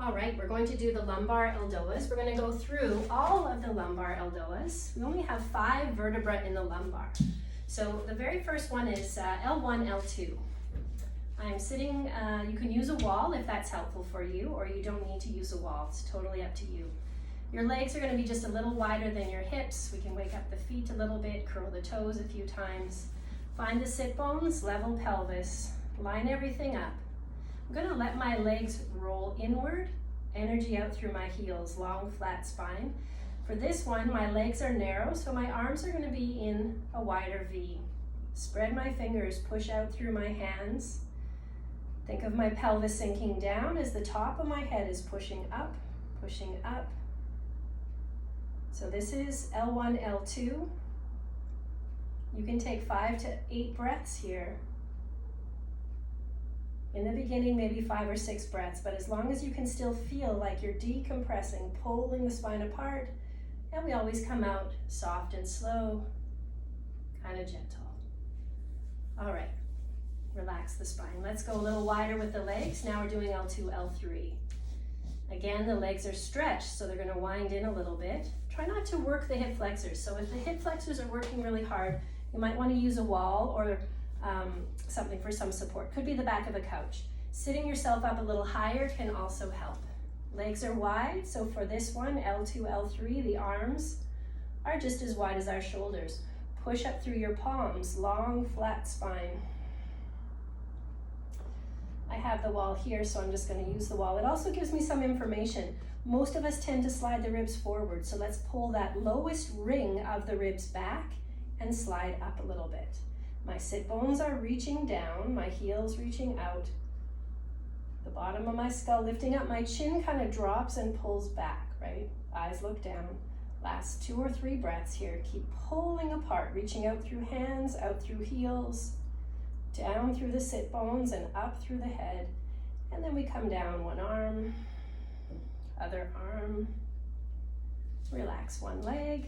All right, we're going to do the lumbar ELDOAs. We're going to go through all of the lumbar ELDOAs. We only have 5 vertebrae in the lumbar. So the very first one is L1, L2. I'm sitting, you can use a wall if that's helpful for you, or you don't need to use a wall. It's totally up to you. Your legs are going to be just a little wider than your hips. We can wake up the feet a little bit, curl the toes a few times. Find the sit bones, level pelvis, line everything up. I'm going to let my legs roll inward, energy out through my heels, long flat spine. For this one, my legs are narrow, so my arms are going to be in a wider V. Spread my fingers, push out through my hands. Think of my pelvis sinking down as the top of my head is pushing up, pushing up. So this is L1, L2. You can take 5 to 8 breaths here. In the beginning, maybe 5 or 6 breaths, but as long as you can still feel like you're decompressing, pulling the spine apart, and we always come out soft and slow, kind of gentle. All right, relax the spine. Let's go a little wider with the legs. Now we're doing L2, L3. Again, the legs are stretched, so they're gonna wind in a little bit. Try not to work the hip flexors. So if the hip flexors are working really hard, you might wanna use a wall or something for some support. Could be the back of a couch. Sitting yourself up a little higher can also help. Legs are wide, so for this one, L2, L3, the arms are just as wide as our shoulders. Push up through your palms, long, flat spine. I have the wall here, so I'm just going to use the wall. It also gives me some information. Most of us tend to slide the ribs forward, so let's pull that lowest ring of the ribs back and slide up a little bit. My sit bones are reaching down, my heels reaching out. The bottom of my skull lifting up, my chin kind of drops and pulls back, right? Eyes look down. Last 2 or 3 breaths here. Keep pulling apart, reaching out through hands, out through heels, down through the sit bones and up through the head. And then we come down, one arm, other arm. Relax one leg,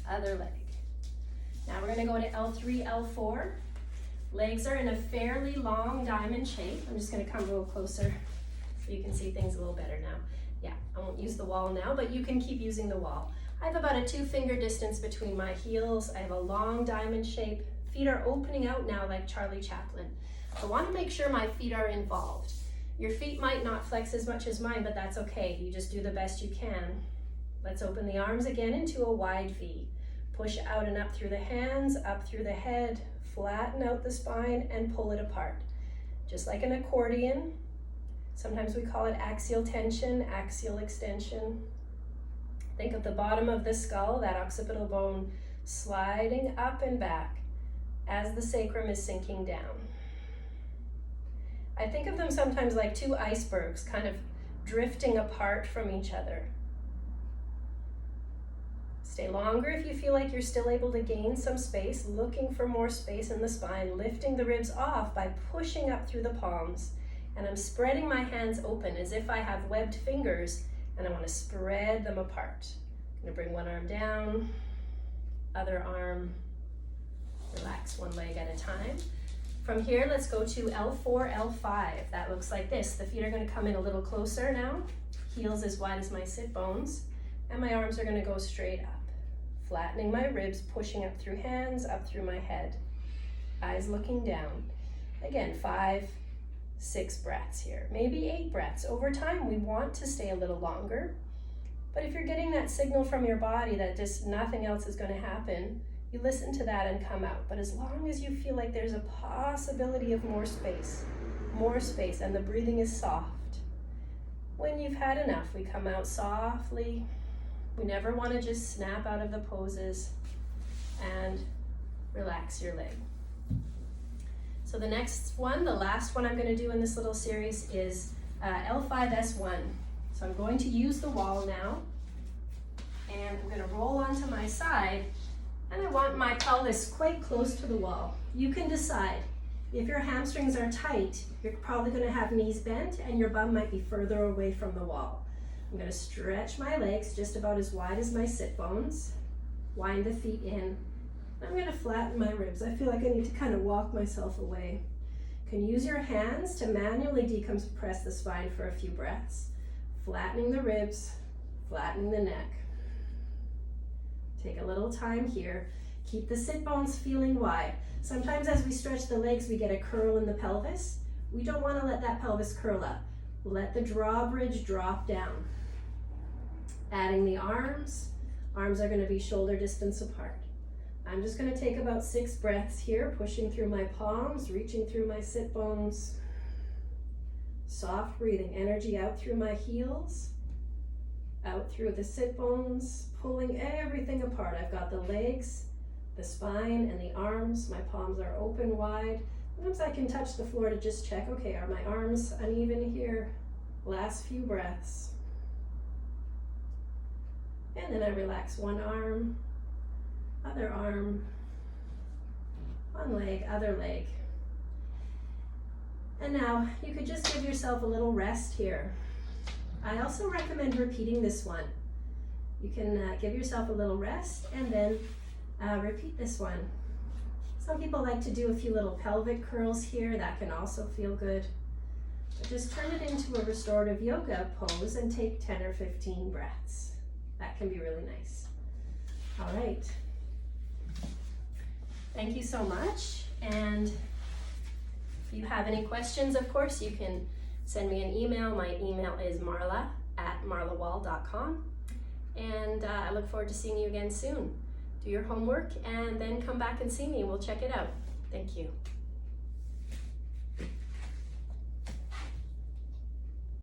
other leg. Now we're going to go to L3, L4. Legs are in a fairly long diamond shape. I'm just going to come a little closer so you can see things a little better now. Yeah, I won't use the wall now, but you can keep using the wall. I have about a 2-finger distance between my heels. I have a long diamond shape. Feet are opening out now like Charlie Chaplin. I want to make sure my feet are involved. Your feet might not flex as much as mine, but that's okay. You just do the best you can. Let's open the arms again into a wide V. Push out and up through the hands, up through the head, flatten out the spine and pull it apart. Just like an accordion. Sometimes we call it axial tension, axial extension. Think of the bottom of the skull, that occipital bone, sliding up and back as the sacrum is sinking down. I think of them sometimes like 2 icebergs kind of drifting apart from each other. Stay longer if you feel like you're still able to gain some space, looking for more space in the spine, lifting the ribs off by pushing up through the palms. And I'm spreading my hands open as if I have webbed fingers, and I want to spread them apart. I'm going to bring one arm down, other arm, relax one leg at a time. From here, let's go to L4, L5. That looks like this. The feet are going to come in a little closer now, heels as wide as my sit bones, and my arms are going to go straight up. Flattening my ribs, pushing up through hands, up through my head. Eyes looking down. Again, 5, 6 breaths here. Maybe 8 breaths. Over time, we want to stay a little longer. But if you're getting that signal from your body that just nothing else is going to happen, you listen to that and come out. But as long as you feel like there's a possibility of more space, and the breathing is soft. When you've had enough, we come out softly. We never want to just snap out of the poses and relax your leg. So the next one, the last one I'm going to do in this little series is L1-S1. So I'm going to use the wall now, and I'm going to roll onto my side, and I want my pelvis quite close to the wall. You can decide. If your hamstrings are tight, you're probably going to have knees bent, and your bum might be further away from the wall. I'm going to stretch my legs just about as wide as my sit bones, wind the feet in. I'm going to flatten my ribs. I feel like I need to kind of walk myself away. You can use your hands to manually decompress the spine for a few breaths, flattening the ribs, flattening the neck. Take a little time here. Keep the sit bones feeling wide. Sometimes as we stretch the legs, we get a curl in the pelvis. We don't want to let that pelvis curl up. Let the drawbridge drop down. Adding the arms. Arms are going to be shoulder distance apart. I'm just going to take about 6 breaths here, pushing through my palms, reaching through my sit bones. Soft breathing, energy out through my heels, out through the sit bones, pulling everything apart. I've got the legs, the spine, and the arms. My palms are open wide. Sometimes I can touch the floor to just check, okay, are my arms uneven here? Last few breaths. And then I relax one arm, other arm, one leg, other leg. And now you could just give yourself a little rest here. I also recommend repeating this one. You can give yourself a little rest and then repeat this one. Some people like to do a few little pelvic curls here. That can also feel good. But just turn it into a restorative yoga pose and take 10 or 15 breaths. That can be really nice. All right. Thank you so much. And if you have any questions, of course, you can send me an email. My email is marla@marlawall.com. And I look forward to seeing you again soon. Do your homework and then come back and see me. We'll check it out. Thank you.